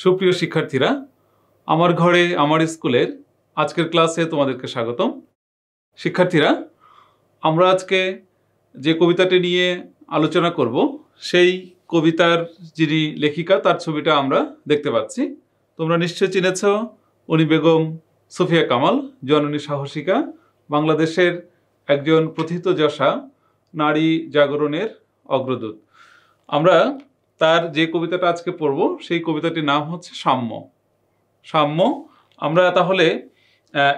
সুপ্রিয় শিক্ষার্থীরা, আমার ঘরে আমার স্কুলের আজকের ক্লাসে তোমাদেরকে স্বাগতম। শিক্ষার্থীরা, আমরা আজকে যে কবিতাটি নিয়ে আলোচনা করব সেই কবিতার যিনি লেখিকা তার ছবিটা আমরা দেখতে পাচ্ছি। তোমরা নিশ্চয় চিনেছ, উনি বেগম সুফিয়া কামাল, জননী সাহসিকা, বাংলাদেশের একজন প্রথিতযশা নারী জাগরণের অগ্রদূত। আমরা তার যে কবিতাটা আজকে পড়ব সেই কবিতাটির নাম হচ্ছে সাম্য। সাম্য। আমরা তাহলে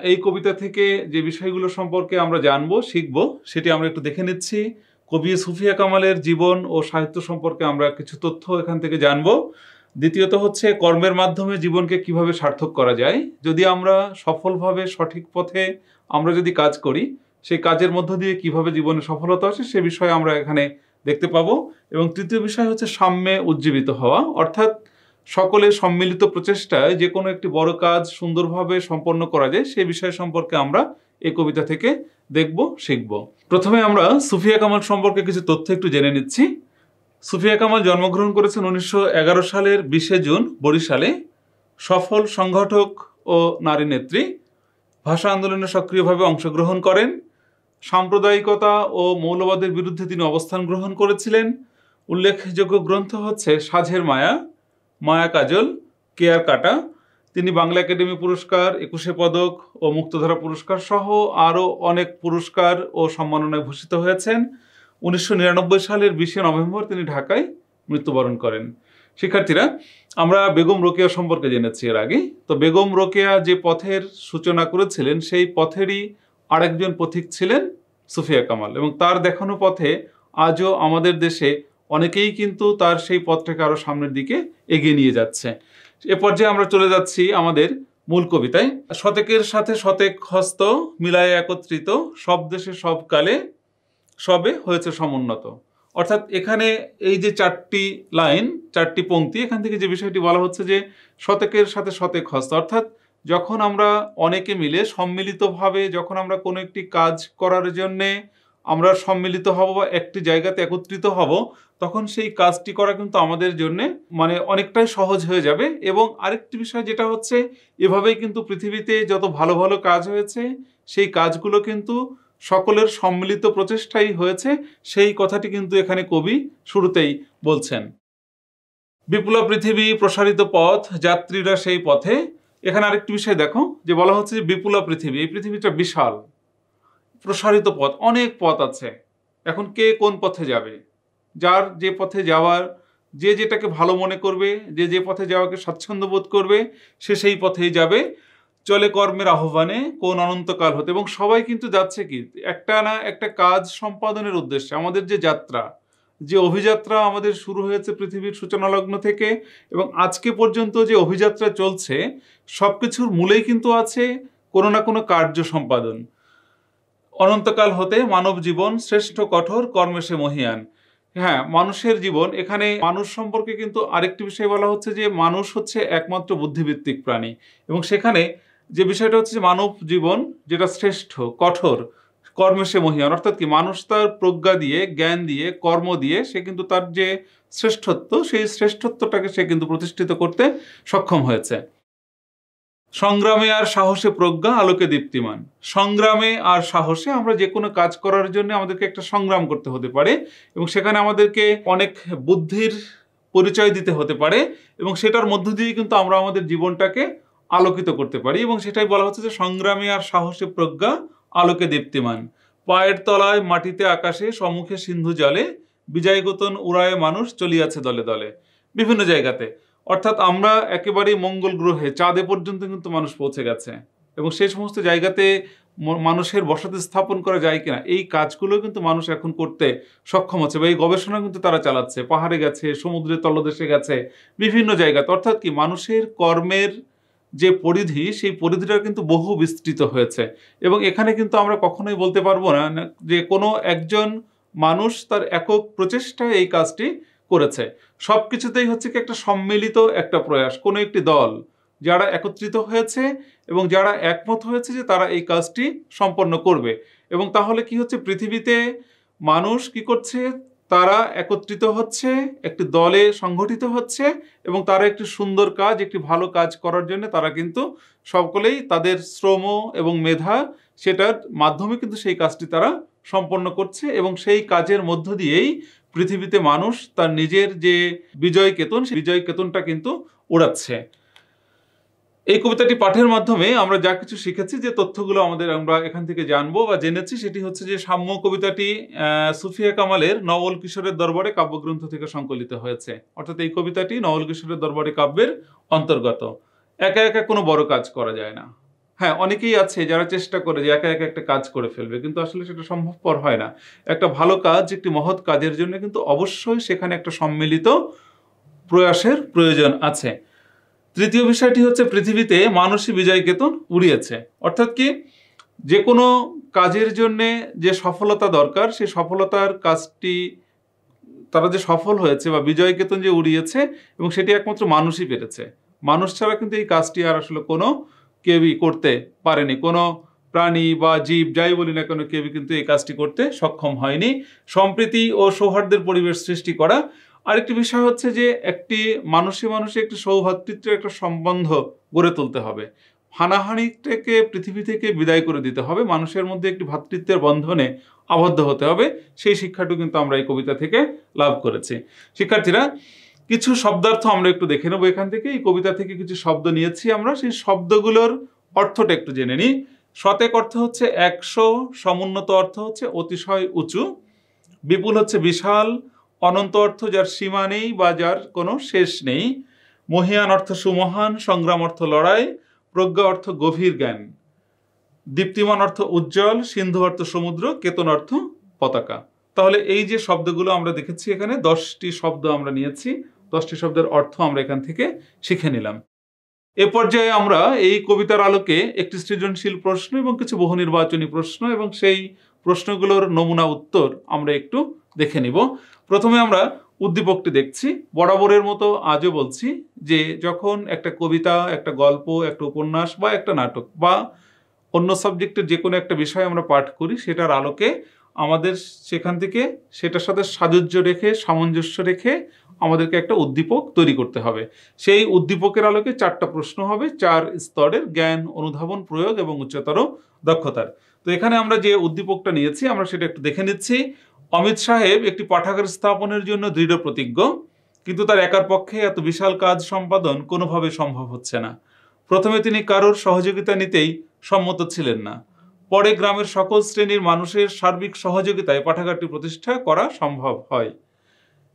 এই কবিতা থেকে যে বিষয়গুলো সম্পর্কে আমরা জানবো, শিখবো, সেটি আমরা একটু দেখে নিচ্ছি। কবি সুফিয়া কামালের জীবন ও সাহিত্য সম্পর্কে আমরা কিছু তথ্য এখান থেকে জানবো। দ্বিতীয়ত হচ্ছে কর্মের মাধ্যমে জীবনকে কিভাবে সার্থক করা যায়। যদি আমরা সফলভাবে সঠিক পথে আমরা যদি কাজ করি, সেই কাজের মধ্য দিয়ে কিভাবে জীবনে সফলতা আসে সে বিষয়ে আমরা এখানে দেখতে পাবো। এবং তৃতীয় বিষয় হচ্ছে সাম্যে উজ্জীবিত হওয়া, অর্থাৎ সকলের সম্মিলিত প্রচেষ্টায় যে কোনো একটি বড় কাজ সুন্দরভাবে সম্পন্ন করা যায় সেই বিষয় সম্পর্কে আমরা এই কবিতা থেকে দেখব, শিখব। প্রথমে আমরা সুফিয়া কামাল সম্পর্কে কিছু তথ্য একটু জেনে নিচ্ছি। সুফিয়া কামাল জন্মগ্রহণ করেছেন 1911 সালের 20 জুন বরিশালে। সফল সংগঠক ও নারী নেত্রী, ভাষা আন্দোলনে সক্রিয়ভাবে অংশগ্রহণ করেন। সাম্প্রদায়িকতা ও মৌলবাদের বিরুদ্ধে তিনি অবস্থান গ্রহণ করেছিলেন। উল্লেখযোগ্য গ্রন্থ হচ্ছে সাঝের মায়া, মায়া কাজল, কেয়ার কাটা। তিনি বাংলা একাডেমি পুরস্কার, 21 পদক ও মুক্তধারা পুরস্কার সহ আরও অনেক পুরস্কার ও সম্মাননায় ভূষিত হয়েছেন। 1999 সালের 20 নভেম্বর তিনি ঢাকায় মৃত্যুবরণ করেন। শিক্ষার্থীরা, আমরা বেগম রোকেয়া সম্পর্কে জেনেছি এর আগে। তো বেগম রোকেয়া যে পথের সূচনা করেছিলেন সেই পথেরই আরেকজন পথিক ছিলেন সুফিয়া কামাল, এবং তার দেখানো পথে আজও আমাদের দেশে অনেকেই কিন্তু তার সেই পথটাকে আরো সামনের দিকে এগিয়ে নিয়ে যাচ্ছে। এ পর্যায়ে আমরা চলে যাচ্ছি আমাদের মূল কবিতায়। শতেকের সাথে শতেক হস্ত মিলায় একত্রিত, সব দেশে সব কালে সবে হয়েছে সমুন্নত। অর্থাৎ এখানে এই যে চারটি লাইন, চারটি পংক্তি, এখান থেকে যে বিষয়টি বলা হচ্ছে যে শতকের সাথে শতেক হস্ত, অর্থাৎ যখন আমরা অনেকে মিলে সম্মিলিতভাবে যখন আমরা কোনো একটি কাজ করার জন্যে আমরা সম্মিলিত হব বা একটি জায়গাতে একত্রিত হব, তখন সেই কাজটি করা কিন্তু আমাদের জন্য অনেকটাই সহজ হয়ে যাবে। এবং আরেকটি বিষয় যেটা হচ্ছে, এভাবেই কিন্তু পৃথিবীতে যত ভালো ভালো কাজ হয়েছে সেই কাজগুলো কিন্তু সকলের সম্মিলিত প্রচেষ্টাই হয়েছে, সেই কথাটি কিন্তু এখানে কবি শুরুতেই বলছেন। বিপ্লব পৃথিবী, প্রসারিত পথ, যাত্রীরা সেই পথে। এখানে আরেকটি বিষয় দেখো, যে বলা হচ্ছে যে বিপুলা পৃথিবী, এই পৃথিবীটা বিশাল, প্রসারিত পথ, অনেক পথ আছে। এখন কে কোন পথে যাবে, যার যে পথে যাওয়ার, যে যেটাকে ভালো মনে করবে, যে যে পথে যাওয়াকে স্বাচ্ছন্দ্য বোধ করবে, সে সেই পথেই যাবে। চলে কর্মের আহ্বানে কোন অনন্তকাল হতে। এবং সবাই কিন্তু যাচ্ছে কি একটা না একটা কাজ সম্পাদনের উদ্দেশ্যে। আমাদের যে যাত্রা, যে অভিযাত্রা আমাদের শুরু হয়েছে পৃথিবীর সূচনা লগ্ন থেকে এবং আজকে পর্যন্ত যে অভিযাত্রা চলছে, সবকিছুর মূলেই কিন্তু আছে কোনো না কোনো কার্য সম্পাদন। অনন্তকাল হতে মানব জীবন শ্রেষ্ঠ কঠোর কর্মে সে মহিয়ান। হ্যাঁ, মানুষের জীবন, এখানে মানুষ সম্পর্কে কিন্তু আরেকটি বিষয় বলা হচ্ছে যে মানুষ হচ্ছে একমাত্র বুদ্ধিভিত্তিক প্রাণী। এবং সেখানে যে বিষয়টা হচ্ছে মানব জীবন যেটা শ্রেষ্ঠ কঠোর কর্মে সে মহিয়ান, অর্থাৎ কি মানুষ তার প্রজ্ঞা দিয়ে, জ্ঞান দিয়ে, কর্ম দিয়ে সে কিন্তু তার যে শ্রেষ্ঠত্ব, সেই শ্রেষ্ঠত্বটাকে সে কিন্তু প্রতিষ্ঠিত করতে সক্ষম হয়েছে। সংগ্রামে আর সাহসে প্রজ্ঞা আলোকে দীপ্তিমান। সংগ্রামে আর সাহসে আমরা যে কোনো কাজ করার জন্য আমাদেরকে একটা সংগ্রাম করতে হতে পারে, এবং সেখানে আমাদেরকে অনেক বুদ্ধির পরিচয় দিতে হতে পারে, এবং সেটার মধ্য দিয়ে কিন্তু আমরা আমাদের জীবনটাকে আলোকিত করতে পারি। এবং সেটাই বলা হচ্ছে যে সংগ্রামে আর সাহসে প্রজ্ঞা আলোকে দীপ্তিমান। পায়ের তলায় মাটিতে আকাশে সম্মুখে সিন্ধু জলে, বিজয়গতন উড়ায় মানুষ চলিয়াছে দলে দলে। বিভিন্ন জায়গাতে, অর্থাৎ আমরা একেবারেই মঙ্গল গ্রহে, চাঁদে পর্যন্ত কিন্তু মানুষ পৌঁছে গেছে, এবং সেই সমস্ত জায়গাতে মানুষের বসতি স্থাপন করা যায় কিনা এই কাজগুলো কিন্তু মানুষ এখন করতে সক্ষম হচ্ছে, বা এই গবেষণা কিন্তু তারা চালাচ্ছে। পাহাড়ে গেছে, সমুদ্রের তলদেশে গেছে, বিভিন্ন জায়গাতে। অর্থাৎ কি মানুষের কর্মের যে পরিধি, সেই পরিধিটা কিন্তু বহু বিস্তৃত হয়েছে। এবং এখানে কিন্তু আমরা কখনোই বলতে পারবো না যে কোনো একজন মানুষ তার একক প্রচেষ্টায় এই কাজটি করেছে। সবকিছুতেই হচ্ছে কি একটা সম্মিলিত একটা প্রয়াস, কোনো একটি দল যারা একত্রিত হয়েছে এবং যারা একমত হয়েছে যে তারা এই কাজটি সম্পন্ন করবে। এবং তাহলে কি হচ্ছে, পৃথিবীতে মানুষ কি করছে, তারা একত্রিত হচ্ছে, একটি দলে সংগঠিত হচ্ছে এবং তারা একটি সুন্দর কাজ, একটি ভালো কাজ করার জন্য তারা কিন্তু সকলেই তাদের শ্রম এবং মেধা সেটার মাধ্যমে কিন্তু সেই কাজটি তারা সম্পন্ন করছে এবং সেই কাজের মধ্য দিয়েই পৃথিবীতে মানুষ তার নিজের যে বিজয় কেতন, সেই বিজয় কেতনটা কিন্তু উড়াচ্ছে। এই কবিতাটি পাঠের মাধ্যমে আমরা যা কিছু শিখেছি, যে তথ্যগুলো আমরা এখান থেকে জানবো বা জেনেছি, সেটি হচ্ছে যে সাম্য কবিতাটি সুফিয়া কামালের নওয়াল কিশোরের দরবারে কাব্যগ্রন্থ থেকে সংকলিত হয়েছে। অর্থাৎ এই কবিতাটি নওয়াল কিশোরের দরবারে কাব্যের অন্তর্গত। একা একা কোনো বড় কাজ করা যায় না। হ্যাঁ, অনেকেই আছে যারা চেষ্টা করে যে একা একা একটা কাজ করে ফেলবে, কিন্তু আসলে সেটা সম্ভবপর হয় না। একটা ভালো কাজ, একটি মহৎ কাজের জন্য কিন্তু অবশ্যই সেখানে একটা সম্মিলিত প্রয়াসের প্রয়োজন আছে। তৃতীয় বিষয়টি হচ্ছে পৃথিবীতে মানুষই বিজয় কেতন উড়িয়েছে। অর্থাৎ কি, যে কোনো কাজের জন্য যে সফলতা দরকার, সেই সফলতার কাজটি তারা যে সফল হয়েছে বা বিজয় কেতন যে উড়িয়েছে, এবং সেটি একমাত্র মানুষই পেরেছে। মানুষ ছাড়া কিন্তু এই কাজটি আর আসলে কোনো কেউই করতে পারেনি। কোনো প্রাণী বা জীব যাই বলি না কেন, কেউই কিন্তু এই কাজটি করতে সক্ষম হয়নি। সম্প্রীতি ও সৌহার্দ্যের পরিবেশ সৃষ্টি করা। আরেকটি বিষয় হচ্ছে যে একটি মানুষে একটি সৌভ্রাতৃত্বের একটা সম্বন্ধ গড়ে তুলতে হবে। হানাহানিটাকে পৃথিবী থেকে বিদায় করে দিতে হবে, মানুষের মধ্যে একটি ভ্রাতৃত্বের বন্ধনে আবদ্ধ হতে হবে। সেই শিক্ষাটু কিন্তু আমরা এই কবিতা থেকে লাভ করেছি। শিক্ষার্থীরা, কিছু শব্দার্থ আমরা একটু দেখে নেবো এখান থেকে। এই কবিতা থেকে কিছু শব্দ নিয়েছি আমরা, সেই শব্দগুলোর অর্থটা একটু জেনে নিই। শতেক অর্থ হচ্ছে 100, সমুন্নত অর্থ হচ্ছে অতিশয় উঁচু, বিপুল হচ্ছে বিশাল, অনন্ত অর্থ যার সীমা নেই বা যার কোনো শেষ নেই, মহিয়ান অর্থ সুমহান, সংগ্রাম অর্থ লড়াই, প্রজ্ঞা অর্থ গভীর জ্ঞান, দীপ্তিমান অর্থ উজ্জ্বল, সিন্ধু অর্থ সমুদ্র, কেতন অর্থ পতাকা। তাহলে এই যে শব্দগুলো আমরা দেখেছি এখানে, 10টি শব্দ আমরা নিয়েছি, 10টি শব্দের অর্থ আমরা এখান থেকে শিখে নিলাম। এ পর্যায়ে আমরা এই কবিতার আলোকে একটি সৃজনশীল প্রশ্ন এবং কিছু বহু নির্বাচনী প্রশ্ন এবং সেই প্রশ্নগুলোর নমুনা উত্তর আমরা একটু দেখে নিব। প্রথমে আমরা উদ্দীপকটি দেখছি। বরাবরের মতো আজও বলছি যে যখন একটা কবিতা, একটা গল্প, একটা উপন্যাস বা একটা নাটক বা অন্য সাবজেক্টের যে কোনো একটা বিষয় আমরা পাঠ করি, সেটার আলোকে আমাদের সেখান থেকে সেটার সাথে সাযুজ্য রেখে, সামঞ্জস্য রেখে আমাদেরকে একটা উদ্দীপক তৈরি করতে হবে। সেই উদ্দীপকের আলোকে 4টা প্রশ্ন হবে, 4 স্তরের জ্ঞান, অনুধাবন, প্রয়োগ এবং উচ্চতর দক্ষতার। তো এখানে আমরা যে উদ্দীপকটা নিয়েছি আমরা সেটা একটু দেখে নিচ্ছি। অমিত সাহেব একটি পাঠাগার স্থাপনের জন্য দৃঢ় প্রতিজ্ঞ, কিন্তু তার একার পক্ষে এত বিশাল কাজ সম্পাদন কোনোভাবে সম্ভব হচ্ছে না। প্রথমে তিনি কারোর সহযোগিতা নিতেই সম্মত ছিলেন না। পরে গ্রামের সকল শ্রেণীর মানুষের সার্বিক সহযোগিতায় পাঠাগারটি প্রতিষ্ঠা করা সম্ভব হয়।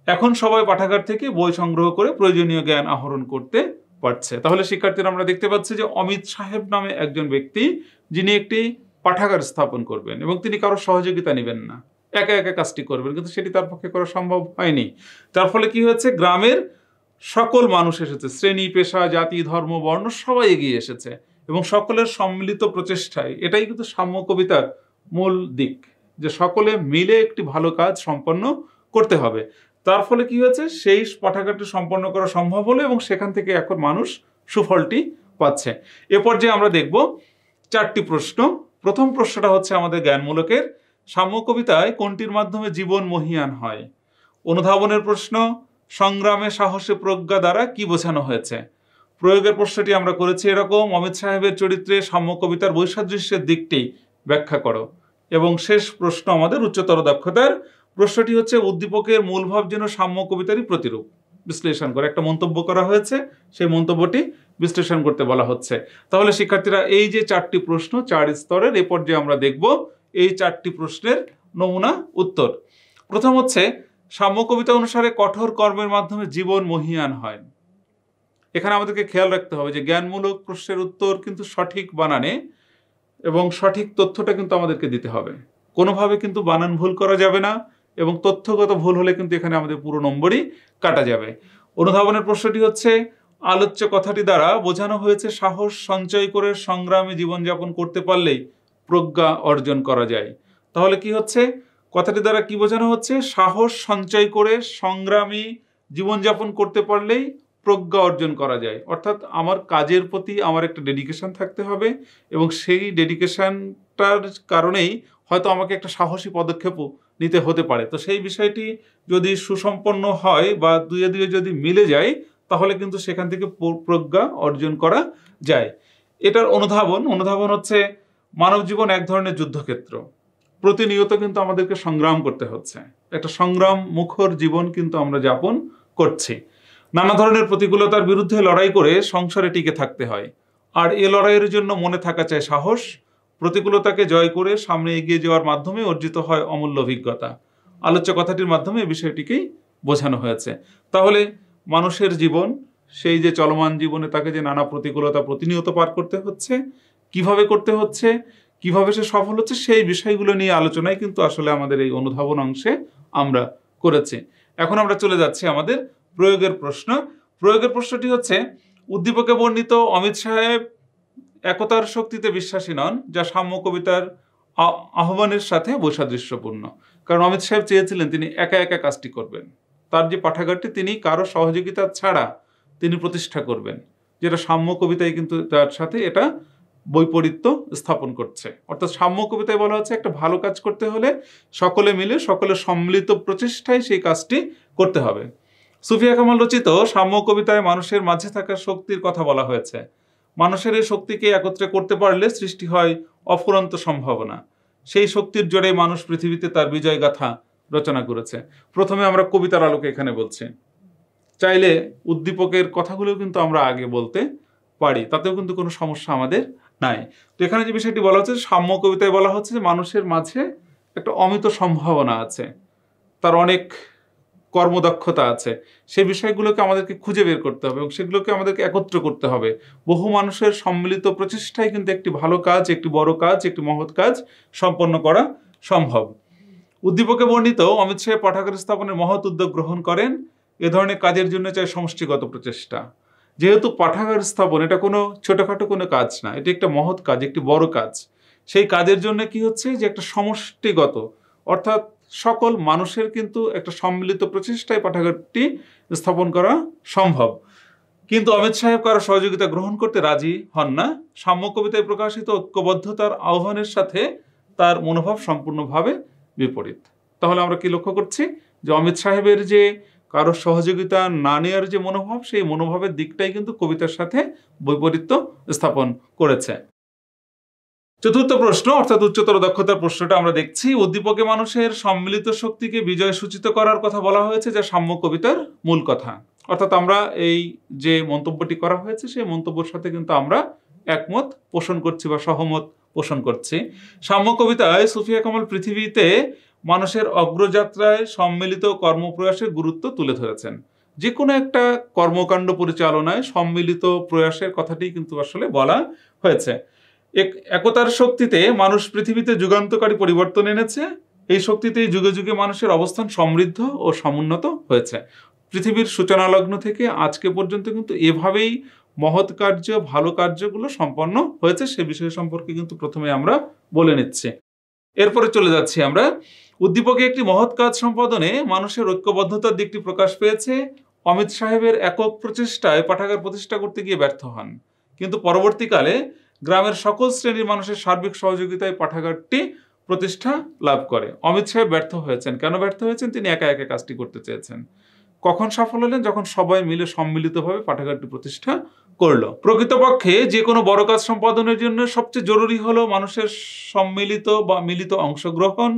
এখন সবাই পাঠাগার থেকে বই সংগ্রহ করে প্রয়োজনীয় জ্ঞান আহরণ করতে পারছে। তাহলে শিক্ষার্থীরা, আমরা দেখতে পাচ্ছি যে অমিত সাহেব নামে একজন ব্যক্তি, যিনি একটি পাঠাগার স্থাপন করবেন এবং তিনি কারোর সহযোগিতা নেবেন না, একা একা কাজটি করবেন, কিন্তু সেটি তার পক্ষে করা সম্ভব হয়নি। তার ফলে কি হয়েছে, গ্রামের সকল মানুষ এসেছে, শ্রেণী, পেশা, জাতি, ধর্ম, বর্ণ সবাই এগিয়ে এসেছে এবং সকলের সম্মিলিত প্রচেষ্টায়, এটাই কিন্তু সাম্য কবিতার মূল দিক, যে সকলে মিলে একটি ভালো কাজ সম্পন্ন করতে হবে। তার ফলে কি হয়েছে, সেই পাঠাগারটি সম্পন্ন করা সম্ভব হলো এবং সেখান থেকে এখন মানুষ সুফলটি পাচ্ছে। এ পর্যায়ে আমরা দেখব 4টি প্রশ্ন। প্রথম প্রশ্নটা হচ্ছে আমাদের জ্ঞানমূলকের। সাম্য কবিতায় কোনটির মাধ্যমে জীবন মহীয়ান হয়? অনুধাবনের প্রশ্ন, সংগ্রামে সাহসে প্রজ্ঞা দ্বারা কি বোঝানো হয়েছে? প্রয়োগের প্রশ্নটি আমরা করেছি এরকম, অমিত সাহেবের চরিত্রে সাম্য কবিতার বৈসাদৃশ্যের দিকটি ব্যাখ্যা করো। এবং শেষ প্রশ্ন আমাদের উচ্চতর দক্ষতার। প্রশ্নটি হচ্ছে উদ্দীপকের মূল ভাব যেন সাম্য কবিতারই প্রতিরূপ, বিশ্লেষণ করে একটা মন্তব্য করা হয়েছে, সেই মন্তব্যটি বিশ্লেষণ করতে বলা হচ্ছে। তাহলে শিক্ষার্থীরা, এই যে 4টি প্রশ্ন 4 স্তরের, এ পর্যায়ে আমরা দেখব এই 4টি প্রশ্নের নমুনা উত্তর। প্রথম হচ্ছে, সাম্য কবিতা অনুসারে কঠোর কর্মের মাধ্যমে জীবন মহীয়ান হয়। এখানে আমাদেরকে খেয়াল রাখতে হবে যে জ্ঞানমূলক প্রশ্নের উত্তর কিন্তু সঠিক বানানে এবং সঠিক তথ্যটা কিন্তু আমাদেরকে দিতে হবে। কোনোভাবে কিন্তু বানান ভুল করা যাবে না এবং তথ্যগত ভুল হলে কিন্তু এখানে আমাদের পুরো নম্বরই কাটা যাবে। অনুধাবনের প্রশ্নটি হচ্ছে, আলোচ্য কথাটি দ্বারা বোঝানো হয়েছে সাহস সঞ্চয় করে সংগ্রামে জীবনযাপন করতে পারলেই প্রজ্ঞা অর্জন করা যায়। তাহলে কি হচ্ছে, কথাটি দ্বারা কি বোঝানো হচ্ছে, সাহস সঞ্চয় করে সংগ্রামী জীবনযাপন করতে পারলেই প্রজ্ঞা অর্জন করা যায়। অর্থাৎ আমার কাজের প্রতি আমার একটা ডেডিকেশন থাকতে হবে এবং সেই ডেডিকেশনটার কারণেই হয়তো আমাকে একটা সাহসী পদক্ষেপও নিতে হতে পারে। তো সেই বিষয়টি যদি সুসম্পন্ন হয় বা দুয়ে দুয়ে যদি মিলে যায়, তাহলে কিন্তু সেখান থেকে প্রজ্ঞা অর্জন করা যায়। এটার অনুধাবন হচ্ছে মানব জীবন এক ধরনের যুদ্ধক্ষেত্র। প্রতিনিয়ত কিন্তু আমাদেরকে সংগ্রাম করতে হচ্ছে, একটা সংগ্রাম মুখর জীবন কিন্তু আমরা যাপন করছি। নানা ধরনের প্রতিকূলতার বিরুদ্ধে লড়াই করে সংসারে টিকে থাকতে হয়, আর এ লড়াইয়ের জন্য মনে থাকা চাই সাহস। প্রতিকূলতাকে জয় করে সামনে এগিয়ে যাওয়ার মাধ্যমে অর্জিত হয় অমূল্য অভিজ্ঞতা। আলোচ্য কথাটির মাধ্যমে এই বিষয়টিকেই বোঝানো হয়েছে। তাহলে মানুষের জীবন, সেই যে চলমান জীবনে তাকে যে নানা প্রতিকূলতা প্রতিনিয়ত পার করতে হচ্ছে, কিভাবে করতে হচ্ছে, কিভাবে সে সফল হচ্ছে, সেই বিষয়গুলো নিয়ে আলোচনায় কিন্তু আসলে আমাদের এই অনুধাবন অংশে আমরা করেছি। এখন আমরা চলে যাচ্ছি আমাদের প্রয়োগের প্রশ্ন। প্রয়োগের প্রশ্নটি হচ্ছে, উদ্দীপকে বর্ণিত অমিত সাহেব একতার শক্তিতে বিশ্বাসী নন, যা সাম্য কবিতার আহ্বানের সাথে বৈসাদৃশ্যপূর্ণ। কারণ অমিত সাহেব চেয়েছিলেন তিনি একা একা কাজটি করবেন, তার যে পাঠাগারটি তিনি কারো সহযোগিতা ছাড়া তিনি প্রতিষ্ঠা করবেন, যেটা সাম্য কবিতায় কিন্তু তার সাথে এটা বৈপরীত্য স্থাপন করছে। অর্থাৎ সাম্য কবিতায় বলা হচ্ছে একটা ভালো কাজ করতে হলে সকলে মিলে সকলের সম্মিলিত প্রচেষ্টায় সেই কাজটি করতে হবে। সুফিয়া কামাল রচিত সাম্য কবিতায় মানুষের মাঝে থাকা শক্তির কথা বলা হয়েছে। মানুষের এই শক্তিকে একত্রে করতে পারলে সৃষ্টি হয় অফুরন্ত সম্ভাবনা। সেই শক্তির জোরে মানুষ পৃথিবীতে তার বিজয় গাথা রচনা করেছে। প্রথমে আমরা কবিতার আলোকে এখানে বলছি, চাইলে উদ্দীপকের কথাগুলো কিন্তু আমরা আগে বলতে পারি, তাতেও কিন্তু কোনো সমস্যা আমাদের নাই। তো এখানে যে বিষয়টি বলা হচ্ছে, সাম্য কবিতায় বলা হচ্ছে যে মানুষের মাঝে একটা অমিত সম্ভাবনা আছে, তার অনেক কর্মদক্ষতা আছে। সেই বিষয়গুলোকে আমাদেরকে খুঁজে বের করতে হবে এবং সেগুলোকে আমাদেরকে একত্র করতে হবে। বহু মানুষের সম্মিলিত প্রচেষ্টায় কিন্তু একটি ভালো কাজ, একটি বড় কাজ, একটি মহৎ কাজ সম্পন্ন করা সম্ভব। উদ্দীপকে বর্ণিত অমিত সাহেব পাঠাগার স্থাপনের মহৎ উদ্যোগ গ্রহণ করেন। এ ধরনের কাজের জন্য চাই সমষ্টিগত প্রচেষ্টা। যেহেতু পাঠাগার স্থাপন এটা কোনো ছোটখাটো কোনো কাজ না, এটি একটা মহৎ কাজ, একটি বড় কাজ। সেই কাজের জন্য কি হচ্ছে যে একটা সমষ্টিগত, অর্থাৎ সকল মানুষের কিন্তু একটা সম্মিলিত প্রচেষ্টায় পাঠাগারটি স্থাপন করা সম্ভব। কিন্তু অমিত সাহেব কারো সহযোগিতা গ্রহণ করতে রাজি হন না। সাম্য কবিতায় প্রকাশিত ঐক্যবদ্ধতার আহ্বানের সাথে তার মনোভাব সম্পূর্ণভাবে বিপরীত। তাহলে আমরা কি লক্ষ্য করছি যে অমিত সাহেবের যে কারো সহযোগিতা না নেওয়ার যে মনোভাব, সেই মনোভাবের দিকটাই কিন্তু কবিতার সাথে বৈপরীত্য স্থাপন করেছে। চতুর্থ প্রশ্ন অর্থাৎ উচ্চতর দক্ষতার প্রশ্নটা আমরা দেখছি। উদ্দীপকে মানুষের সম্মিলিত শক্তিকে বিজয় সূচিত করার কথা বলা হয়েছে, যা সাম্য কবিতার মূল কথা। অর্থাৎ আমরা এই যে মন্তব্যটি করা হয়েছে সেই মন্তব্যের সাথে কিন্তু আমরা একমত পোষণ করছি বা সহমত পোষণ করছি। সাম্য কবিতায় সুফিয়া কামাল পৃথিবীতে মানুষের অগ্রযাত্রায় সম্মিলিত কর্মপ্রয়াসের গুরুত্ব তুলে ধরেছেন। যে কোনো একটা কর্মকাণ্ড পরিচালনায় সম্মিলিত প্রয়াসের কথাটি কিন্তু আসলে বলা হয়েছে। একতার শক্তিতে মানুষ পৃথিবীতে যুগান্তকারী পরিবর্তন এনেছে। এই শক্তিতেই যুগে যুগে মানুষের অবস্থান সমৃদ্ধ ও সমুন্নত হয়েছে। পৃথিবীর সূচনা লগ্ন থেকে আজকে পর্যন্ত কিন্তু এভাবেই মহৎ কার্য, ভালো কার্যগুলো সম্পন্ন হয়েছে। সে বিষয় সম্পর্কে কিন্তু প্রথমে আমরা বলে নিচ্ছি। এরপরে চলে যাচ্ছি আমরা। উদ্দীপকে একটি মহৎ কাজ সম্পাদনে মানুষের ঐক্যবদ্ধতার দিকটি প্রকাশ পেয়েছে। অমিত সাহেবের একক প্রচেষ্টায় পাঠাগার প্রতিষ্ঠা করতে গিয়ে ব্যর্থ হন, কিন্তু পরবর্তীকালে গ্রামের সকল শ্রেণীর মানুষের সার্বিক সহযোগিতায় পাঠাগারটি প্রতিষ্ঠা লাভ করে। অমিত সাহেব ব্যর্থ হয়েছেন। কেন ব্যর্থ হয়েছেন? তিনি একা একা কাজটি করতে চেয়েছেন। কখন সফল হলেন? যখন সবাই মিলে সম্মিলিতভাবে পাঠাগারটি প্রতিষ্ঠা করলো। প্রকৃতপক্ষে যে কোনো বড় কাজ সম্পাদনের জন্য সবচেয়ে জরুরি হলো মানুষের সম্মিলিত বা মিলিত অংশগ্রহণ।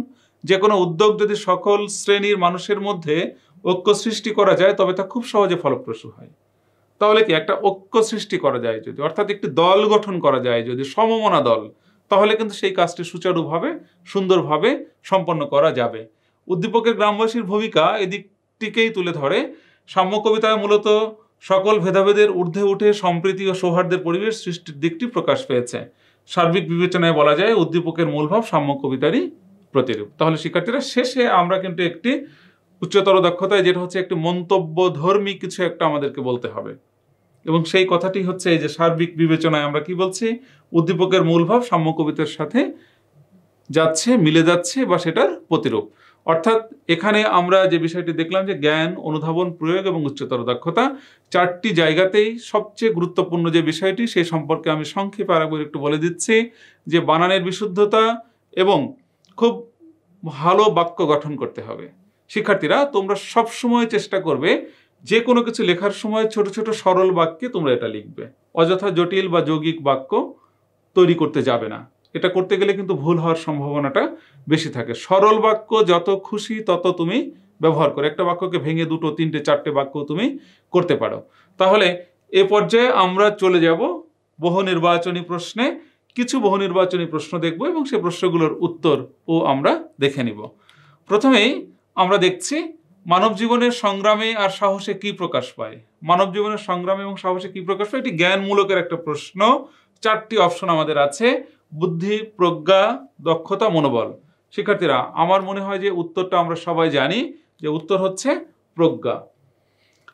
যে কোনো উদ্যোগ যদি সকল শ্রেণীর মানুষের মধ্যে ঐক্য সৃষ্টি করা যায়, তবে তা খুব সহজে ফলপ্রসূ হয়। তাহলে কি একটা ঐক্য সৃষ্টি করা যায় যদি, অর্থাৎ একটি দল গঠন করা যায় যদি, সমমনা দল, তাহলে কিন্তু সেই কাজটি সুচারুভাবে সুন্দরভাবে সম্পন্ন করা যাবে। উদ্দীপকের গ্রামবাসীর ভূমিকা এদিকটিকেই তুলে ধরে। সাম্য কবিতায় মূলত সকল ভেদাভেদের ঊর্ধ্বে উঠে সম্প্রীতি ও সৌহার্দ্যের পরিবেশ সৃষ্টির দিকটি প্রকাশ পেয়েছে। সার্বিক বিবেচনায় বলা যায় উদ্দীপকের মূলভাব সাম্য কবিতারই প্রতিরূপ। তাহলে শিক্ষার্থীরা, শেষে আমরা কিন্তু একটি উচ্চতর দক্ষতায়, যেটা হচ্ছে একটি মন্তব্যধর্মী কিছু একটা আমাদেরকে বলতে হবে, এবং সেই কথাটি হচ্ছে এই যে সার্বিক বিবেচনায় আমরা কি বলছি, উদ্দীপকের মূলভাব সাম্য কবিতার সাথে যাচ্ছে, মিলে যাচ্ছে বা সেটার প্রতিরূপ। অর্থাৎ এখানে আমরা যে বিষয়টি দেখলাম যে জ্ঞান, অনুধাবন, প্রয়োগ এবং উচ্চতর দক্ষতা, চারটি জায়গাতেই সবচেয়ে গুরুত্বপূর্ণ যে বিষয়টি, সেই সম্পর্কে আমি সংক্ষেপে আরেকবার একটু বলে দিচ্ছি যে বানানের বিশুদ্ধতা এবং খুব ভালো বাক্য গঠন করতে হবে। শিক্ষার্থীরা তোমরা সব সময় চেষ্টা করবে যে কোনো কিছু লেখার সময় ছোট ছোট সরল বাক্যে তোমরা এটা লিখবে, অযথা জটিল বা যৌগিক বাক্য তৈরি করতে যাবে না। এটা করতে গেলে কিন্তু ভুল হওয়ার সম্ভাবনাটা বেশি থাকে। সরল বাক্য যত খুশি তত তুমি ব্যবহার করো, একটা বাক্যকে ভেঙে 2, 3, 4টে বাক্য তুমি করতে পারো। তাহলে এ পর্যায়ে আমরা চলে যাব বহু নির্বাচনী প্রশ্নে। কিছু বহু নির্বাচনী প্রশ্ন দেখব এবং সেই প্রশ্নগুলোর উত্তর ও আমরা দেখে নিব। প্রথমেই আমরা দেখছি মানব জীবনের সংগ্রামে আর সাহসে কি প্রকাশ পায়। মানব জীবনের সংগ্রামে এবং সাহসে কি প্রকাশ পায়, এটি জ্ঞানমূলকের একটা প্রশ্ন। 4টি অপশন আমাদের আছে: বুদ্ধি, প্রজ্ঞা, দক্ষতা, মনোবল। শিক্ষার্থীরা আমার মনে হয় যে উত্তরটা আমরা সবাই জানি, যে উত্তর হচ্ছে প্রজ্ঞা।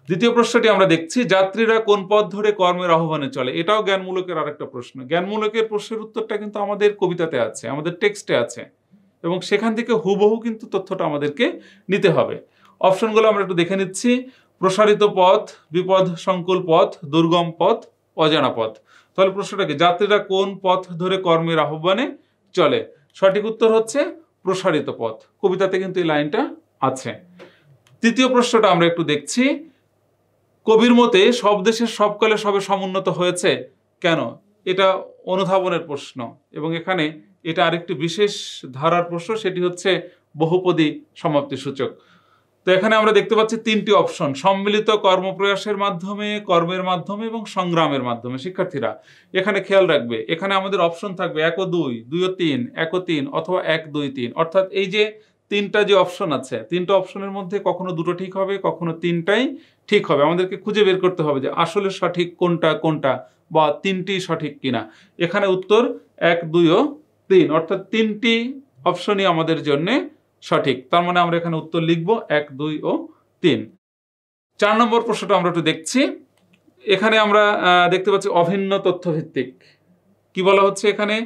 দ্বিতীয় প্রশ্নটি আমরা দেখছি, যাত্রীরা কোন পথ ধরে কর্মের আহ্বানে চলে। এটাও জ্ঞানমূলকের আরেকটা প্রশ্ন। জ্ঞানমূলকের প্রশ্নের উত্তরটা কিন্তু আমাদের কবিতাতে আছে, আমাদের টেক্সটে আছে, এবং সেখান থেকে হুবহু কিন্তু তথ্যটা আমাদেরকে নিতে হবে। অপশনগুলো আমরা একটু দেখে নিচ্ছি। প্রসারিত পথ, বিপদ সংকুল পথ, দুর্গম পথ, অজানা পথ। তাহলে প্রশ্নটাকে, যাত্রীরা কোন পথ ধরে কর্মের আহ্বানে চলে, সঠিক উত্তর হচ্ছে প্রসারিত পথ। কবিতাতে কিন্তু এই লাইনটা আছে। তৃতীয় প্রশ্নটা আমরা একটু দেখছি, কবির মতে সব দেশের সবকালে সবে সমুন্নত হয়েছে কেন। এটা অনুধাবনের প্রশ্ন, এবং এখানে এটা আরেকটি বিশেষ ধারার প্রশ্ন, সেটি হচ্ছে বহুপদী সমাপ্তি সূচক। তো এখানে আমরা দেখতে পাচ্ছি 3টি অপশন: সম্মিলিত কর্মপ্রয়াসের মাধ্যমে, কর্মের মাধ্যমে এবং সংগ্রামের মাধ্যমে। শিক্ষার্থীরা এখানে খেয়াল রাখবে, এখানে আমাদের অপশন থাকবে 1 ও 2, 2 ও 3, 1 ও 3 অথবা 1, 2, 3। অর্থাৎ এই যে 3টা যে অপশন আছে, 3টা অপশনের মধ্যে কখনো 2টো ঠিক হবে, কখনো 3টাই ঠিক হবে। আমাদেরকে খুঁজে বের করতে হবে যে আসলে সঠিক কোনটা কোনটা, বা 3টি সঠিক কিনা। এখানে উত্তর 1, 2 ও 3, অর্থাৎ 3টি অপশনই আমাদের জন্য সঠিক। তার মানে আমরা এখানে উত্তর লিখব 1, 2 ও 3। 4 নম্বর প্রশ্নটা আমরা একটু দেখছি। এখানে আমরা দেখতে পাচ্ছি অভিন্ন তথ্যভিত্তিক। কি বলা হচ্ছে, এখানে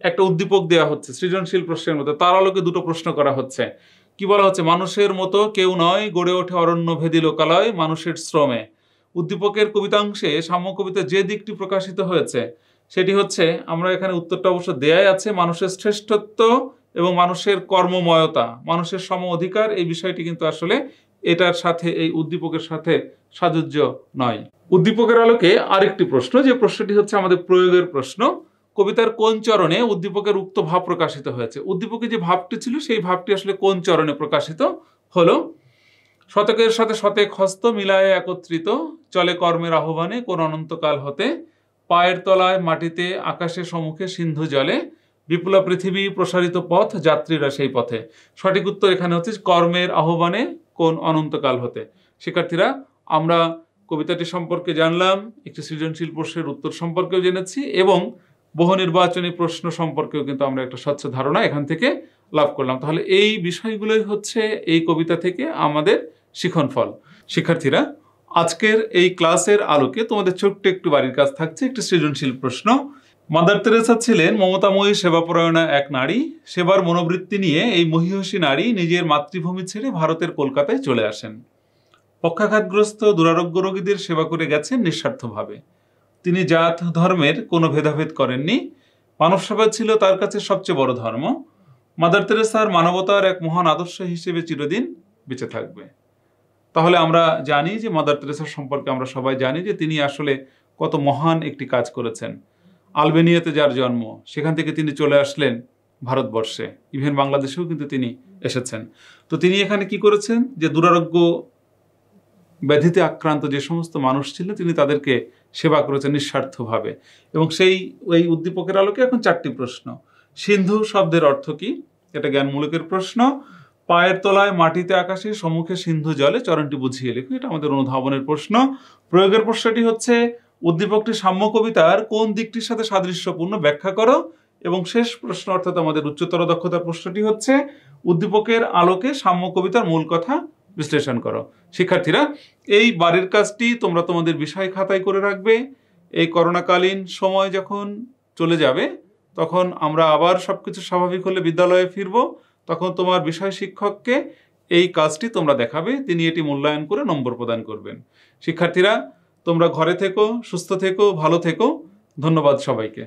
একটা উদ্দীপক দেওয়া হচ্ছে সৃজনশীল প্রশ্নের মধ্যে, তার আলোকে 2টো প্রশ্ন করা হচ্ছে। কি বলা হচ্ছে, মানুষের মতো কেউ নয়, গড়ে ওঠে অরণ্য ভেদী লোকালয় মানুষের শ্রমে। উদ্দীপকের কবিতাংশে সাম্য কবিতা যে দিকটি প্রকাশিত হয়েছে সেটি হচ্ছে, আমরা এখানে উত্তরটা অবশ্য দেয়াই আছে, মানুষের শ্রেষ্ঠত্ব এবং মানুষের কর্মময়তা, মানুষের সম অধিকার। এই বিষয়টি কিন্তু আসলে এটার সাথে, এই উদ্দীপকের সাথে সাযুজ্য নয়। উদ্দীপকের আলোকে আরেকটি প্রশ্ন, যে প্রশ্নটি হচ্ছে আমাদের প্রয়োগের প্রশ্ন। কবিতার কোন চরণে উদ্দীপকের উক্ত ভাব প্রকাশিত হয়েছে। উদ্দীপকে যে ভাবটি ছিল সেই ভাবটি আসলে কোন চরণে প্রকাশিত হলো। শতকের সাথে শতেক হস্ত মিলায়ে একত্রিত, চলে কর্মের আহ্বানে কোন অনন্তকাল হতে, পায়ের তলায় মাটিতে আকাশে সম্মুখে সিন্ধু জলে, বিপুলা পৃথিবী প্রসারিত পথ যাত্রীরা সেই পথে। সঠিক উত্তর এখানে হচ্ছে কর্মের আহ্বানে কোন অনন্তকাল হতে। শিক্ষার্থীরা আমরা কবিতাটি সম্পর্কে জানলাম, একটি সৃজনশীল প্রশ্নের উত্তর সম্পর্কেও জেনেছি, এবং বহু নির্বাচনী প্রশ্ন সম্পর্কেও কিন্তু আমরা একটা স্বচ্ছ ধারণা এখান থেকে লাভ করলাম। তাহলে এই বিষয়গুলোই হচ্ছে এই কবিতা থেকে আমাদের শিক্ষণফল। শিক্ষার্থীরা আজকের এই ক্লাসের আলোকে তোমাদের ছোট্ট একটু বাড়ির কাজ থাকছে, একটি সৃজনশীল প্রশ্ন। মাদার তেরেসা ছিলেন মমতাময়ী সেবাপরায়ণা এক নারী। সেবার মনোবৃত্তি নিয়ে এই মহীয়সী নারী নিজের মাতৃভূমি ছেড়ে ভারতের কলকাতায় চলে আসেন। পক্ষাঘাতগ্রস্ত দুরারোগ্য রোগীদের সেবা করে গেছেন নিঃস্বার্থভাবে। তিনি জাত ধর্মের কোনো ভেদাভেদ করেননি। মানব সেবা ছিল তার কাছে সবচেয়ে বড় ধর্ম। মাদার তেরেসার মানবতার এক মহান আদর্শ হিসেবে চিরদিন বেঁচে থাকবে। তাহলে আমরা জানি যে মাদার তেরেসা সম্পর্কে আমরা সবাই জানি যে তিনি আসলে কত মহান একটি কাজ করেছেন। আলবেনিয়াতে যার জন্ম, সেখান থেকে তিনি চলে আসলেন ভারতবর্ষে, ইভেন বাংলাদেশেও কিন্তু তিনি এসেছেন। তো তিনি এখানে কি করেছেন, যে দুরারোগ্য ব্যাধিতে আক্রান্ত যে সমস্ত মানুষ ছিল তিনি তাদেরকে সেবা করেছেন নিঃস্বার্থভাবে। এবং এই উদ্দীপকের আলোকে এখন 4টি প্রশ্ন। সিন্ধু শব্দের অর্থ কি, এটা জ্ঞানমূলকের প্রশ্ন। পায়ের তলায় মাটিতে আকাশে সম্মুখে সিন্ধু জলে, চরণটি বুঝিয়ে লেখো, এটা আমাদের অনুধাবনের প্রশ্ন। প্রয়োগের প্রশ্নটি হচ্ছে, উদ্দীপকটি সাম্য কবিতার কোন দিকটির সাথে সাদৃশ্যপূর্ণ, ব্যাখ্যা করো। এবং শেষ প্রশ্ন অর্থাৎ আমাদের উচ্চতর দক্ষতার প্রশ্নটি হচ্ছে, উদ্দীপকের আলোকে সাম্য কবিতার মূল কথা বিশ্লেষণ করো। শিক্ষার্থীরা এই বাড়ির কাজটি তোমরা তোমাদের বিষয় খাতায় করে রাখবে। এই করোনাকালীন সময় যখন চলে যাবে, তখন আমরা আবার সবকিছু স্বাভাবিক হলে বিদ্যালয়ে ফিরব, তখন তোমার বিষয় শিক্ষককে এই কাজটি তোমরা দেখাবে, তিনি এটি মূল্যায়ন করে নম্বর প্রদান করবেন। শিক্ষার্থীরা তোমরা ঘরে থেকো, সুস্থ থেকো, ভালো থেকো। ধন্যবাদ সবাইকে।